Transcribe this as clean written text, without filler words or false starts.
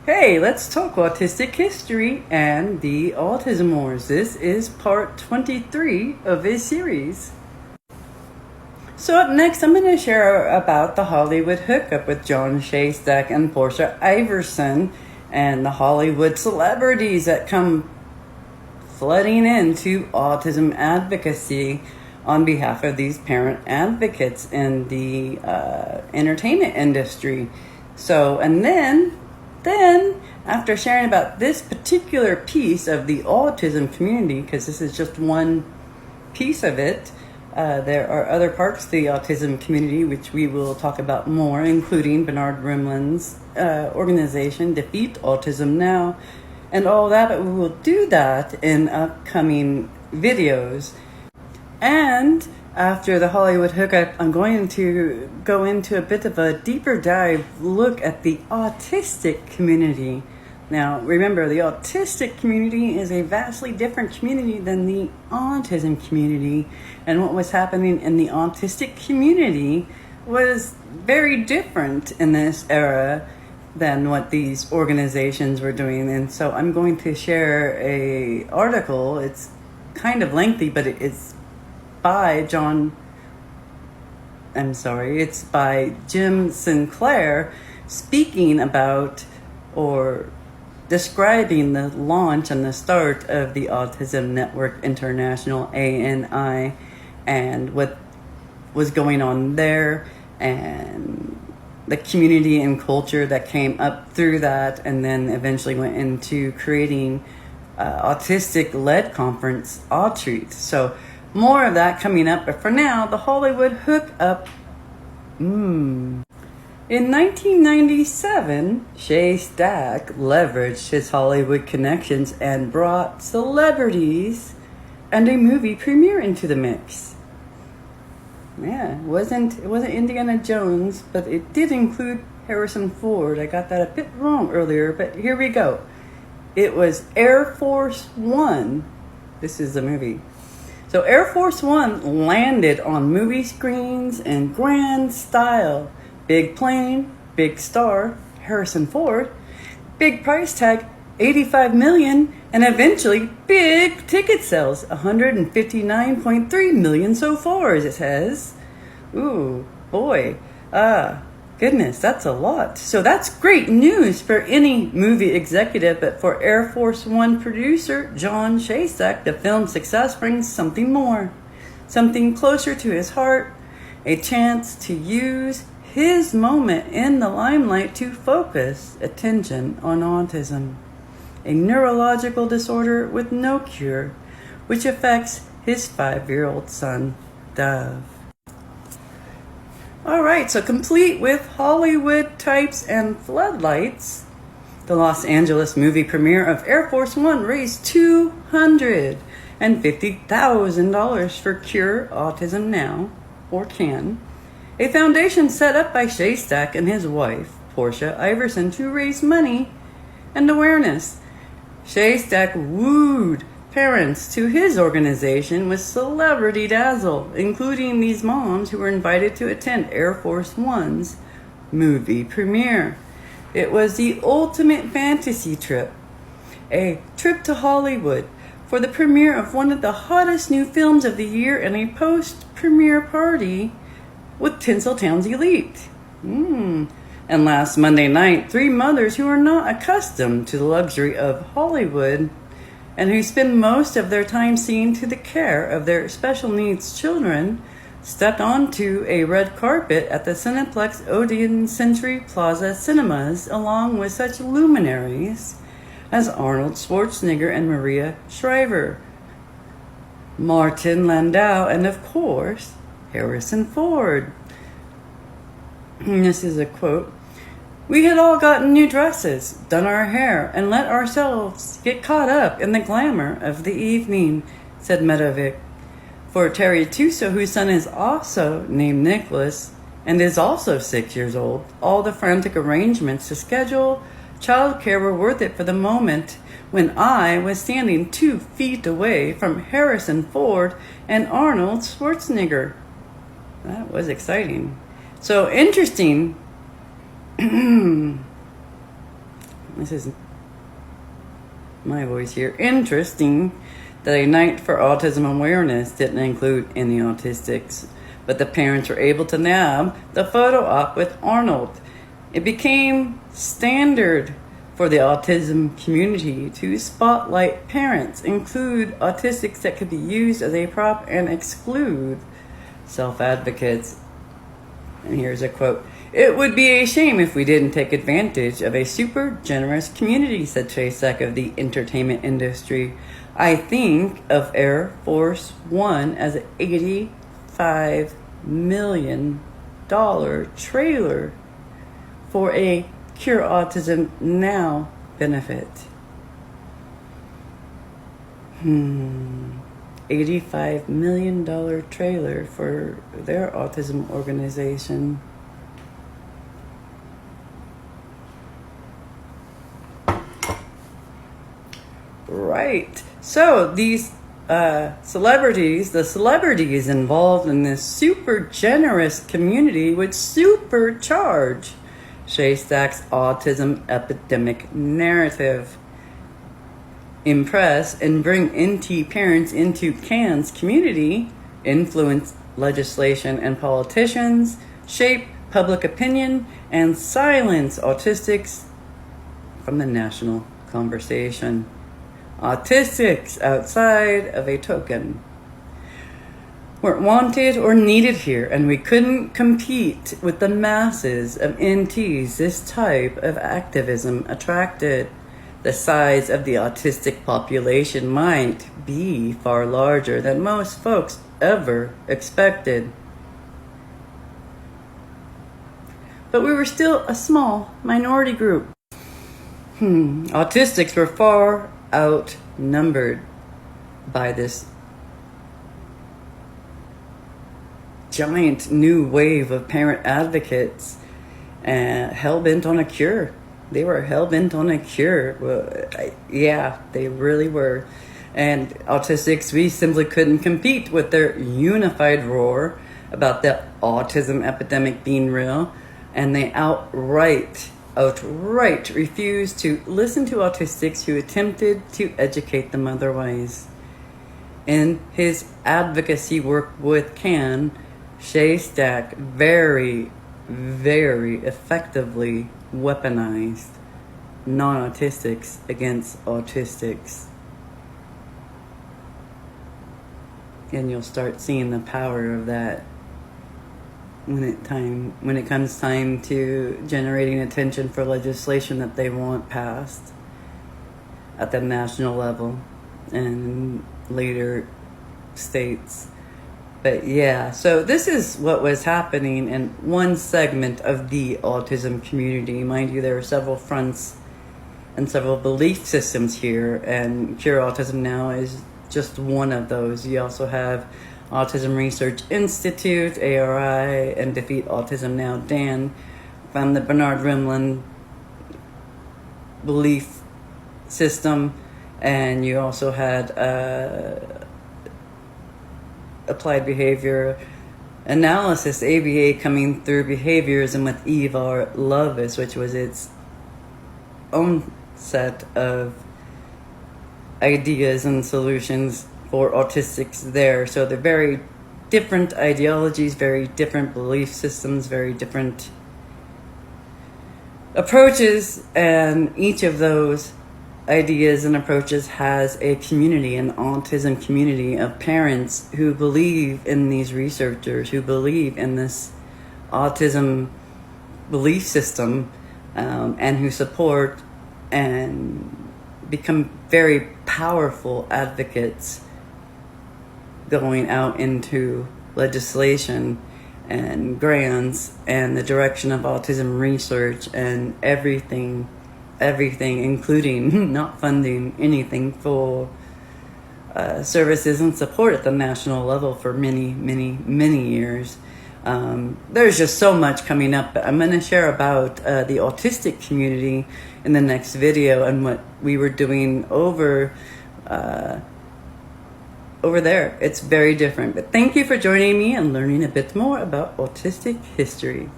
Hey, let's talk autistic history and the Autism Wars. This is part 23 of this series. So up next, I'm going to share about the Hollywood hookup with John Shaystack and Portia Iverson and the Hollywood celebrities that come flooding into autism advocacy on behalf of these parent advocates in the entertainment industry. So, and then after sharing about this particular piece of the autism community, because this is just one piece of it, there are other parts of the autism community which we will talk about more, including Bernard Rimland's organization, Defeat Autism Now, and all that, but we will do that in upcoming videos. And after the Hollywood hookup, I'm going to go into a bit of a deeper dive look at the autistic community. Now, remember, the autistic community is a vastly different community than the autism community. And what was happening in the autistic community was very different in this era than what these organizations were doing. And so I'm going to share a article. It's kind of lengthy, but it's by it's by Jim Sinclair, speaking about or describing the launch and the start of the Autism Network International, ANI, and what was going on there and the community and culture that came up through that, and then eventually went into creating autistic-led conference, Autreat. So more of that coming up, but for now, the Hollywood hookup. In 1997, Shaystack leveraged his Hollywood connections and brought celebrities and a movie premiere into the mix. Yeah, it wasn't Indiana Jones, but it did include Harrison Ford. I got that a bit wrong earlier, but here we go. It was Air Force One. This is the movie. So Air Force One landed on movie screens in grand style. Big plane, big star, Harrison Ford, big price tag, $85 million, and eventually big ticket sales, 159.3 million so far, as it says. Ooh, boy, goodness, that's a lot. So that's great news for any movie executive, but for Air Force One producer John Shaystack, the film's success brings something more, something closer to his heart, a chance to use his moment in the limelight to focus attention on autism, a neurological disorder with no cure, which affects his 5-year-old son, Dove. All right, so complete with Hollywood types and floodlights, the Los Angeles movie premiere of Air Force One raised $250,000 for Cure Autism Now, or CAN, a foundation set up by Shaystack and his wife, Portia Iverson, to raise money and awareness. Shaystack wooed parents to his organization with celebrity dazzle, including these moms who were invited to attend Air Force One's movie premiere. It was the ultimate fantasy trip, a trip to Hollywood for the premiere of one of the hottest new films of the year and a post-premiere party with Tinseltown's elite. And last Monday night, 3 mothers who are not accustomed to the luxury of Hollywood and who spend most of their time seeing to the care of their special needs children stepped onto a red carpet at the Cineplex Odeon Century Plaza Cinemas along with such luminaries as Arnold Schwarzenegger and Maria Shriver, Martin Landau, and of course, Harrison Ford. This is a quote. "We had all gotten new dresses, done our hair, and let ourselves get caught up in the glamour of the evening," said Medovic. For Terry Tuso, whose son is also named Nicholas and is also 6 years old, all the frantic arrangements to schedule childcare were worth it for the moment when I was standing 2 feet away from Harrison Ford and Arnold Schwarzenegger. That was exciting. So interesting. this is my voice here. Interesting that a night for autism awareness didn't include any autistics, but the parents were able to nab the photo op with Arnold. It became standard for the autism community to spotlight parents, include autistics that could be used as a prop, and exclude self-advocates. And here's a quote. "It would be a shame if we didn't take advantage of a super generous community," said Chasek of the entertainment industry. "I think of Air Force One as an $85 million trailer for a Cure Autism Now benefit." $85 million trailer for their autism organization. Right. So these the celebrities involved in this super generous community would supercharge Shaystack's autism epidemic narrative, impress and bring NT parents into CAN's community, influence legislation and politicians, shape public opinion, and silence autistics from the national conversation. Autistics outside of a token weren't wanted or needed here, and we couldn't compete with the masses of NTs this type of activism attracted. The size of the autistic population might be far larger than most folks ever expected, but we were still a small minority group. Autistics were far outnumbered by this giant new wave of parent advocates hell-bent on a cure. They were hell-bent on a cure. Well, yeah, they really were. And autistics, we simply couldn't compete with their unified roar about the autism epidemic being real, and they outright refused to listen to autistics who attempted to educate them otherwise. In his advocacy work with CAN, Shaystack very, very effectively weaponized non-autistics against autistics. And you'll start seeing the power of that when it comes time to generating attention for legislation that they want passed at the national level and later states. But yeah, so this is what was happening in one segment of the autism community. Mind you, there are several fronts and several belief systems here, and Cure Autism Now is just one of those. You also have Autism Research Institute, ARI, and Defeat Autism Now, DAN, from the Bernard Rimland belief system. And you also had applied behavior analysis, ABA, coming through behaviorism with Ivar Lovaas, which was its own set of ideas and solutions for autistics there. So they're very different ideologies, very different belief systems, very different approaches, and each of those ideas and approaches has a community, an autism community of parents who believe in these researchers, who believe in this autism belief system, and who support and become very powerful advocates going out into legislation and grants and the direction of autism research and everything, including not funding anything for services and support at the national level for many years. There's just so much coming up. I'm going to share about the autistic community in the next video and what we were doing over there. It's very different. But thank you for joining me and learning a bit more about autistic history.